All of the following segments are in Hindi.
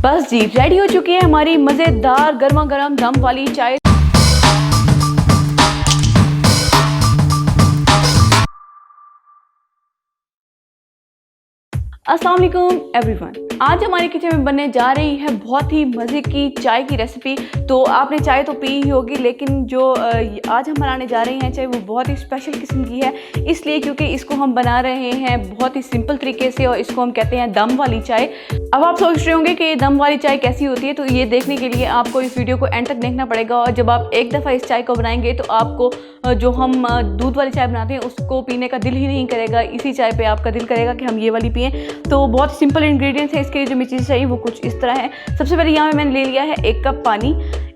बस जी रेडी हो चुकी है हमारी मज़ेदार गर्मा गर्म दम वाली चाय। अस्सलाम वालेकुम एवरीवन। आज हमारे किचन में बनने जा रही है बहुत ही मज़े की चाय की रेसिपी। तो आपने चाय तो पी ही होगी, लेकिन जो आज हम बनाने जा रहे हैं चाय वो बहुत ही स्पेशल किस्म की है, इसलिए क्योंकि इसको हम बना रहे हैं बहुत ही सिंपल तरीके से और इसको हम कहते हैं दम वाली चाय। अब आप सोच रहे होंगे कि दम वाली चाय कैसी होती है, तो ये देखने के लिए आपको इस वीडियो को एंड तक देखना पड़ेगा। और जब आप एक दफ़ा इस चाय को बनाएंगे तो आपको जो हम दूध वाली चाय बनाते हैं उसको पीने का दिल ही नहीं करेगा, इसी चाय पे आपका दिल करेगा कि हम ये वाली पिएं। तो बहुत सिंपल इंग्रेडिएंट्स है, इसके लिए जो भी चीज़ चाहिए वो कुछ इस तरह है। सबसे पहले यहाँ पे मैंने ले लिया है 1 कप पानी,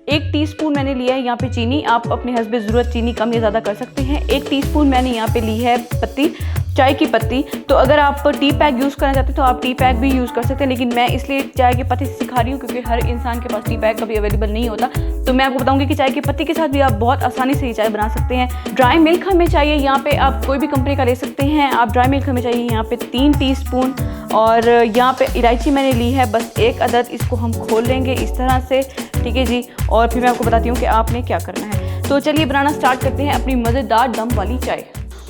1 टीस्पून मैंने लिया है यहाँ पे चीनी। आप अपने हस्बे ज़रूरत चीनी कम या ज़्यादा कर सकते हैं। 1 टीस्पून मैंने यहाँ पे ली है पत्ती, चाय की पत्ती। तो अगर आप टी पैक यूज़ करना चाहते हैं तो आप टी पैक भी यूज़ कर सकते हैं, लेकिन मैं इसलिए चाय की पत्ती सिखा रही हूँ क्योंकि हर इंसान के पास टी पैक कभी अवेलेबल नहीं होता। तो मैं आपको बताऊंगी कि चाय की पत्ती के साथ भी आप बहुत आसानी से ये चाय बना सकते हैं। ड्राई मिल्क हमें चाहिए, यहाँ पे आप कोई भी कंपनी का ले सकते हैं। आप ड्राई मिल्क हमें चाहिए यहाँ पे 3 टीस्पून। और यहाँ पे इलायची मैंने ली है बस 1 अदद। इसको हम खोल लेंगे इस तरह से, ठीक है जी। और फिर मैं आपको बताती हूँ कि आपने क्या करना है। तो चलिए बनाना स्टार्ट करते हैं अपनी मज़ेदार दम वाली चाय।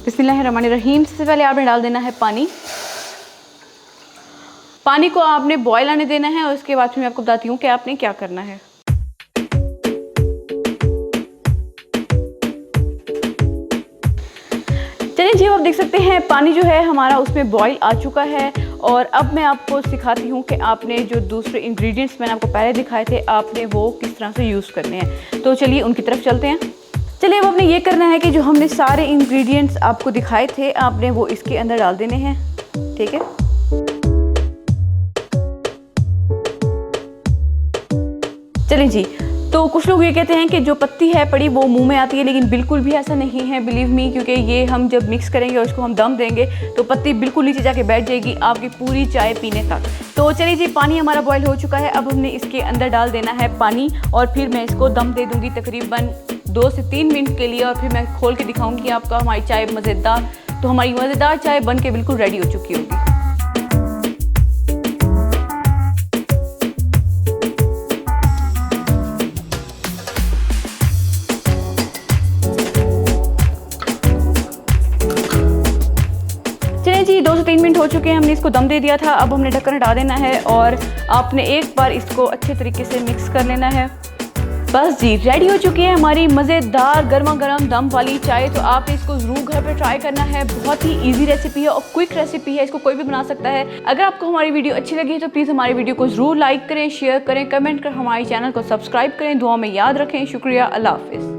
बिस्मिल्लाहिर्रहमानिर्रहीम। सबसे पहले आपने डाल देना है पानी। पानी को आपने बॉयल आने देना है और उसके बाद फिर मैं आपको बताती हूँ कि आपने क्या करना है। चलिए जी, आप देख सकते हैं पानी जो है हमारा उसमें बॉयल आ चुका है। और अब मैं आपको सिखाती हूँ कि आपने जो दूसरे इंग्रेडिएंट्स मैंने आपको पहले दिखाए थे आपने वो किस तरह से यूज़ करने हैं। तो चलिए उनकी तरफ चलते हैं। चलिए अब आपने ये करना है कि जो हमने सारे इंग्रेडिएंट्स आपको दिखाए थे आपने वो इसके अंदर डाल देने हैं, ठीक है। चलिए जी, तो कुछ लोग ये कहते हैं कि जो पत्ती है पड़ी वो मुंह में आती है, लेकिन बिल्कुल भी ऐसा नहीं है, बिलीव मी, क्योंकि ये हम जब मिक्स करेंगे और उसको हम दम देंगे तो पत्ती बिल्कुल नीचे जाके बैठ जाएगी आपकी पूरी चाय पीने तक। तो चलिए जी, पानी हमारा बॉयल हो चुका है। अब हमने इसके अंदर डाल देना है पानी और फिर मैं इसको दम दे दूँगी तकरीबन 2 से 3 मिनट के लिए। और फिर मैं खोल के दिखाऊँगी आपको हमारी चाय मज़ेदार। तो हमारी मज़ेदार चाय बन के बिल्कुल रेडी हो चुकी होगी। जी 2 से 3 मिनट हो चुके हैं, हमने इसको दम दे दिया था। अब हमने ढक्कन हटा देना है और आपने एक बार इसको अच्छे तरीके से मिक्स कर लेना है। बस जी रेडी हो चुकी है हमारी मज़ेदार गर्मा गर्म दम वाली चाय। तो आपने इसको ज़रूर घर पर ट्राई करना है। बहुत ही इजी रेसिपी है और क्विक रेसिपी है, इसको कोई भी बना सकता है। अगर आपको हमारी वीडियो अच्छी लगी है तो प्लीज़ हमारी वीडियो को ज़रूर लाइक करें, शेयर करें, कमेंट कर हमारे चैनल को सब्सक्राइब करें। दुआ में याद रखें। शुक्रिया, अल्लाह हाफ़िज़।